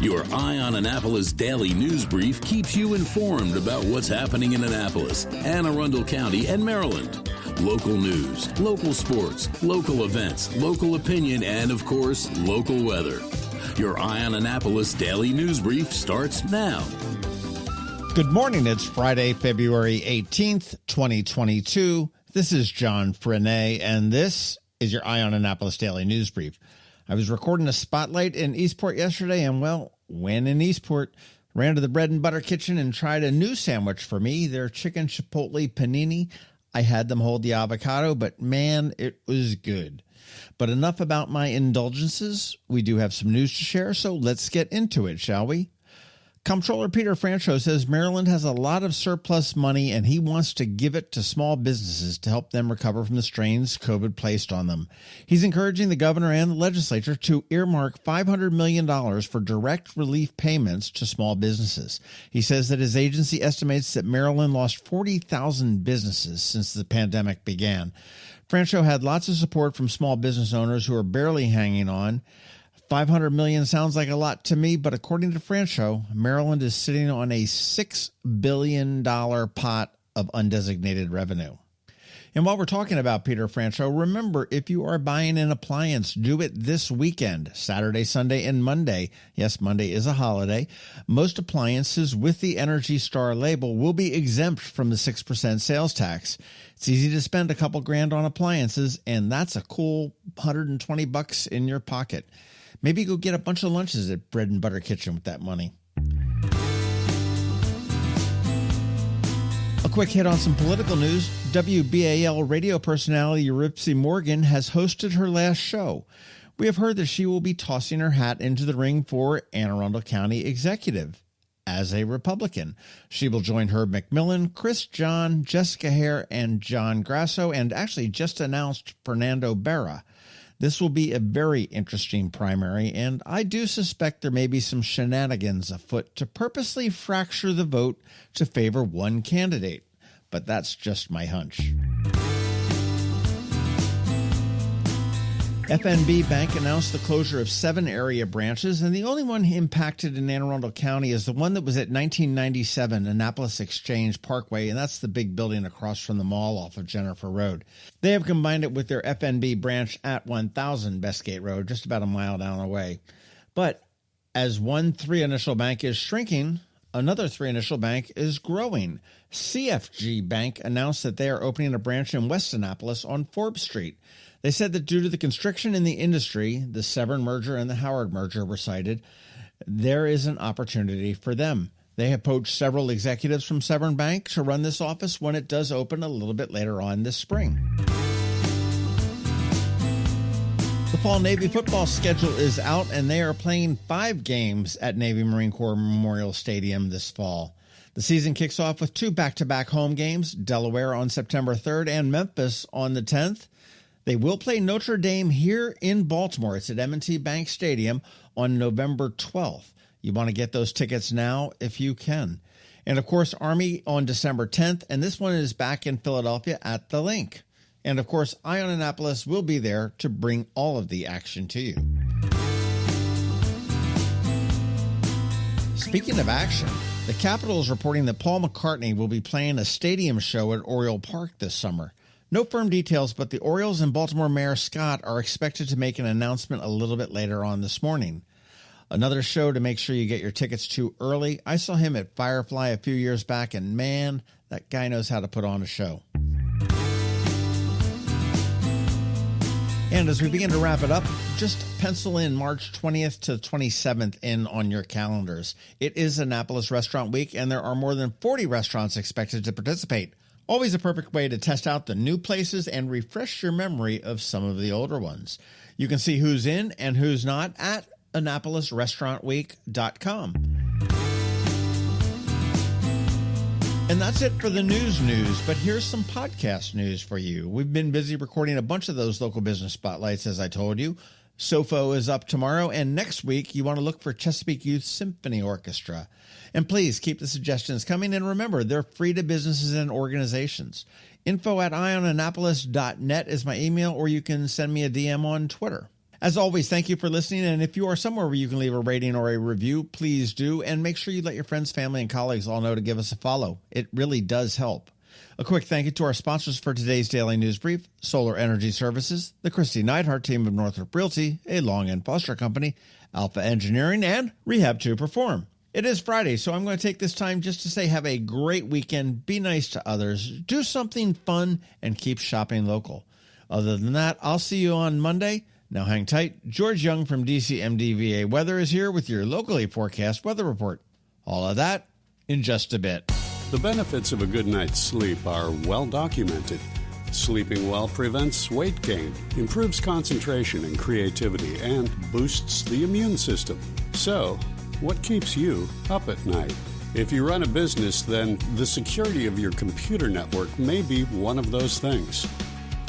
Your Eye on Annapolis daily news brief keeps you informed about what's happening in Annapolis, Anne Arundel County, and Maryland. Local news, local sports, local events, local opinion, and, of course, local weather. Your Eye on Annapolis daily news brief starts now. Good morning. It's Friday, February 18th, 2022. This is John Frenaye, and this is your Eye on Annapolis daily news brief. I was recording a spotlight in Eastport yesterday, and, when in Eastport, ran to the bread and butter kitchen and tried a new sandwich for me, their chicken chipotle panini. I had them hold the avocado, but man, it was good. But enough about my indulgences. We do have some news to share, so let's get into it, shall we? Comptroller Peter Franchot says Maryland has a lot of surplus money and he wants to give it to small businesses to help them recover from the strains COVID placed on them. He's encouraging the governor and the legislature to earmark $500 million for direct relief payments to small businesses. He says that his agency estimates that Maryland lost 40,000 businesses since the pandemic began. Franchot had lots of support from small business owners who are barely hanging on. $500 million sounds like a lot to me, but according to Franchot, Maryland is sitting on a $6 billion pot of undesignated revenue. And while we're talking about Peter Franchot, remember, if you are buying an appliance, do it this weekend, Saturday, Sunday, and Monday. Yes, Monday is a holiday. Most appliances with the Energy Star label will be exempt from the 6% sales tax. It's easy to spend a couple grand on appliances, and that's a cool $120 in your pocket. Maybe go get a bunch of lunches at Bread and Butter Kitchen with that money. A quick hit on some political news. WBAL radio personality Yuripzy Morgan has hosted her last show. We have heard that she will be tossing her hat into the ring for Anne Arundel County Executive as a Republican. She will join Herb McMillan, Chris John, Jessica Hare, and John Grasso, and actually just announced Fernando Berra. This will be a very interesting primary, and I do suspect there may be some shenanigans afoot to purposely fracture the vote to favor one candidate. But that's just my hunch. FNB Bank announced the closure of 7 area branches, and the only one impacted in Anne Arundel County is the one that was at 1997 Annapolis Exchange Parkway, and that's the big building across from the mall off of Jennifer Road. They have combined it with their FNB branch at 1000 Bestgate Road, just about a mile down the way. But as one 3-initial bank is shrinking, another 3-initial bank is growing. CFG Bank announced that they are opening a branch in West Annapolis on Forbes Street. They said that due to the constriction in the industry, the Severn merger and the Howard merger were cited, there is an opportunity for them. They have poached several executives from Severn Bank to run this office when it does open a little bit later on this spring. The fall Navy football schedule is out, and they are playing 5 games at Navy Marine Corps Memorial Stadium this fall. The season kicks off with 2 back-to-back home games, Delaware on September 3rd and Memphis on the 10th. They will play Notre Dame here in Baltimore. It's at M&T Bank Stadium on November 12th. You want to get those tickets now if you can. And, of course, Army on December 10th, and this one is back in Philadelphia at the Link. And, of course, Eye on Annapolis will be there to bring all of the action to you. Speaking of action, the Capitol is reporting that Paul McCartney will be playing a stadium show at Oriole Park this summer. No firm details, but the Orioles and Baltimore Mayor Scott are expected to make an announcement a little bit later on this morning. Another show to make sure you get your tickets to early. I saw him at Firefly a few years back, and man, that guy knows how to put on a show. And as we begin to wrap it up, just pencil in March 20th to 27th in on your calendars. It is Annapolis Restaurant Week, and there are more than 40 restaurants expected to participate. Always a perfect way to test out the new places and refresh your memory of some of the older ones. You can see who's in and who's not at AnnapolisRestaurantWeek.com. And that's it for the news, but here's some podcast news for you. We've been busy recording a bunch of those local business spotlights, as I told you. SOFO is up tomorrow, and next week you want to look for Chesapeake Youth Symphony Orchestra. And please keep the suggestions coming, and remember, they're free to businesses and organizations. Info@eyeonannapolis.net is my email, or you can send me a DM on Twitter. As always, thank you for listening, and if you are somewhere where you can leave a rating or a review, please do, and make sure you let your friends, family, and colleagues all know to give us a follow. It really does help. A quick thank you to our sponsors for today's Daily News Brief: Solar Energy Services, the Kristi Neidhardt Team of Northrop Realty, a Long and Foster company, Alpha Engineering, and Rehab to Perform. It is Friday, so I'm going to take this time just to say have a great weekend, be nice to others, do something fun, and keep shopping local. Other than that, I'll see you on Monday. Now hang tight. George Young from DCMDVA Weather is here with your locally forecast weather report. All of that in just a bit. The benefits of a good night's sleep are well documented. Sleeping well prevents weight gain, improves concentration and creativity, and boosts the immune system. So, what keeps you up at night? If you run a business, then the security of your computer network may be one of those things.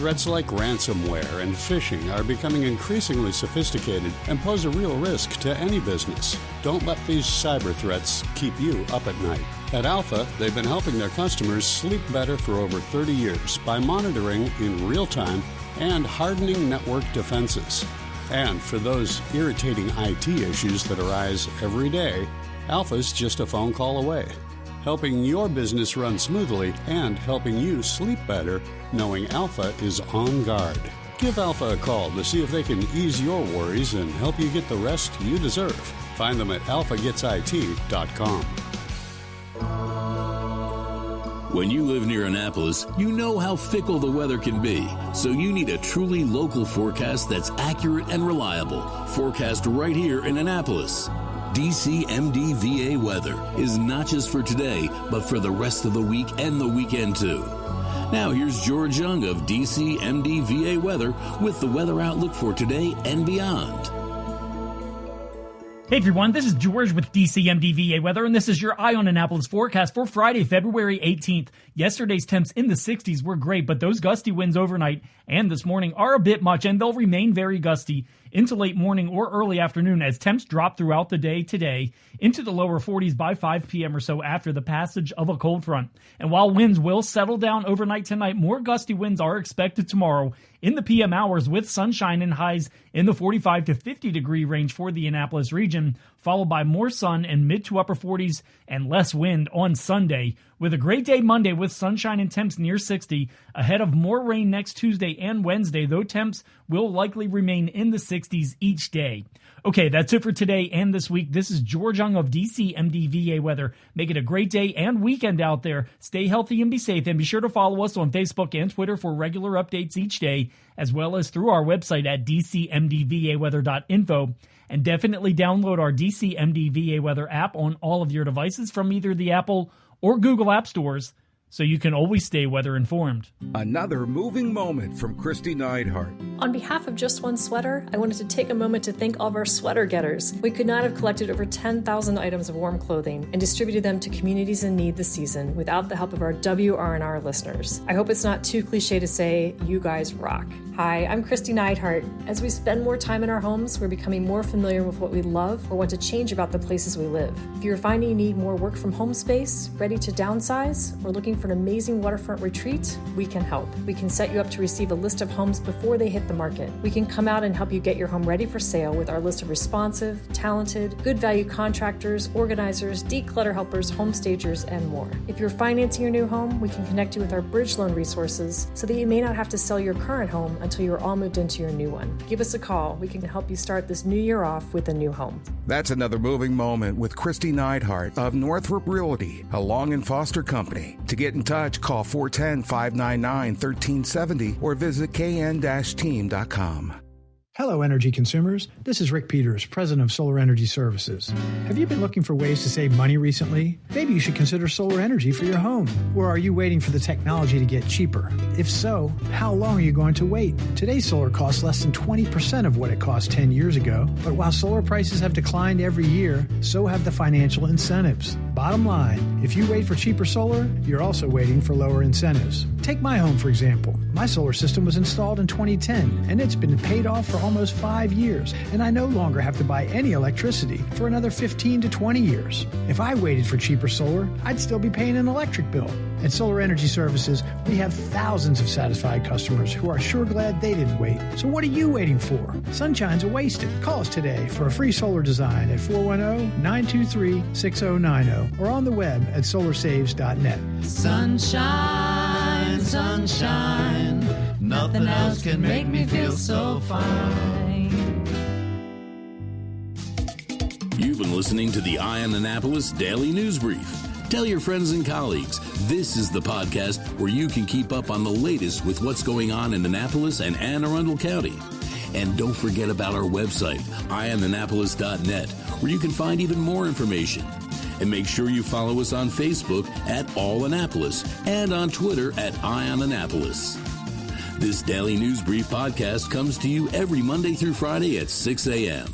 Threats like ransomware and phishing are becoming increasingly sophisticated and pose a real risk to any business. Don't let these cyber threats keep you up at night. At Alpha, they've been helping their customers sleep better for over 30 years by monitoring in real time and hardening network defenses. And for those irritating IT issues that arise every day, Alpha's just a phone call away, helping your business run smoothly and helping you sleep better, knowing Alpha is on guard. Give Alpha a call to see if they can ease your worries and help you get the rest you deserve. Find them at alphagetsit.com. When you live near Annapolis, you know how fickle the weather can be. So you need a truly local forecast that's accurate and reliable. Forecast right here in Annapolis. DCMDVA Weather is not just for today, but for the rest of the week and the weekend too. Now here's George Young of DCMDVA Weather with the weather outlook for today and beyond. Hey everyone, this is George with DCMDVA Weather, and this is your Eye on Annapolis forecast for Friday, February 18th. Yesterday's temps in the 60s were great, but those gusty winds overnight and this morning are a bit much, and they'll remain very gusty into late morning or early afternoon as temps drop throughout the day today into the lower 40s by 5 p.m. or so after the passage of a cold front. And while winds will settle down overnight tonight, more gusty winds are expected tomorrow in the PM hours with sunshine and highs in the 45 to 50 degree range for the Annapolis region, followed by more sun and mid to upper 40s and less wind on Sunday, with a great day Monday with sunshine and temps near 60, ahead of more rain next Tuesday and Wednesday, though temps will likely remain in the 60s each day. Okay, that's it for today and this week. This is George Young of DCMDVA Weather. Make it a great day and weekend out there. Stay healthy and be safe, and be sure to follow us on Facebook and Twitter for regular updates each day, as well as through our website at dcmdvaweather.info. And definitely download our DCMDVA Weather app on all of your devices from either the Apple or Google App Stores, so you can always stay weather informed. Another moving moment from Kristi Neidhardt. On behalf of Just One Sweater, I wanted to take a moment to thank all of our sweater getters. We could not have collected over 10,000 items of warm clothing and distributed them to communities in need this season without the help of our WRNR listeners. I hope it's not too cliche to say, you guys rock. Hi, I'm Kristi Neidhardt. As we spend more time in our homes, we're becoming more familiar with what we love or want to change about the places we live. If you're finding you need more work from home space, ready to downsize, or looking for an amazing waterfront retreat, we can help. We can set you up to receive a list of homes before they hit the market. We can come out and help you get your home ready for sale with our list of responsive, talented, good value contractors, organizers, declutter helpers, home stagers, and more. If you're financing your new home, we can connect you with our bridge loan resources so that you may not have to sell your current home until you're all moved into your new one. Give us a call. We can help you start this new year off with a new home. That's another moving moment with Kristi Neidhardt of Northrop Realty, a Long and Foster company. To get in touch, call 410-599-1370 or visit kn-team.com. Hello, energy consumers. This is Rick Peters, president of Solar Energy Services. Have you been looking for ways to save money recently? Maybe you should consider solar energy for your home. Or are you waiting for the technology to get cheaper? If so, how long are you going to wait? Today's solar costs less than 20% of what it cost 10 years ago. But while solar prices have declined every year, so have the financial incentives. Bottom line, if you wait for cheaper solar, you're also waiting for lower incentives. Take my home, for example. My solar system was installed in 2010, and it's been paid off for almost 5 years, and I no longer have to buy any electricity for another 15 to 20 years. If I waited for cheaper solar, I'd still be paying an electric bill. At Solar Energy Services, we have thousands of satisfied customers who are sure glad they didn't wait. So what are you waiting for? Sunshine's a wasted. Call us today for a free solar design at 410-923-6090 or on the web at solarsaves.net. Sunshine, sunshine, nothing else can make me feel so fine. You've been listening to the Eye on Annapolis Daily News Brief. Tell your friends and colleagues, this is the podcast where you can keep up on the latest with what's going on in Annapolis and Anne Arundel County. And don't forget about our website, eyeonannapolis.net, where you can find even more information. And make sure you follow us on Facebook at All Annapolis and on Twitter at Eye on Annapolis. This Daily News Brief podcast comes to you every Monday through Friday at 6 a.m.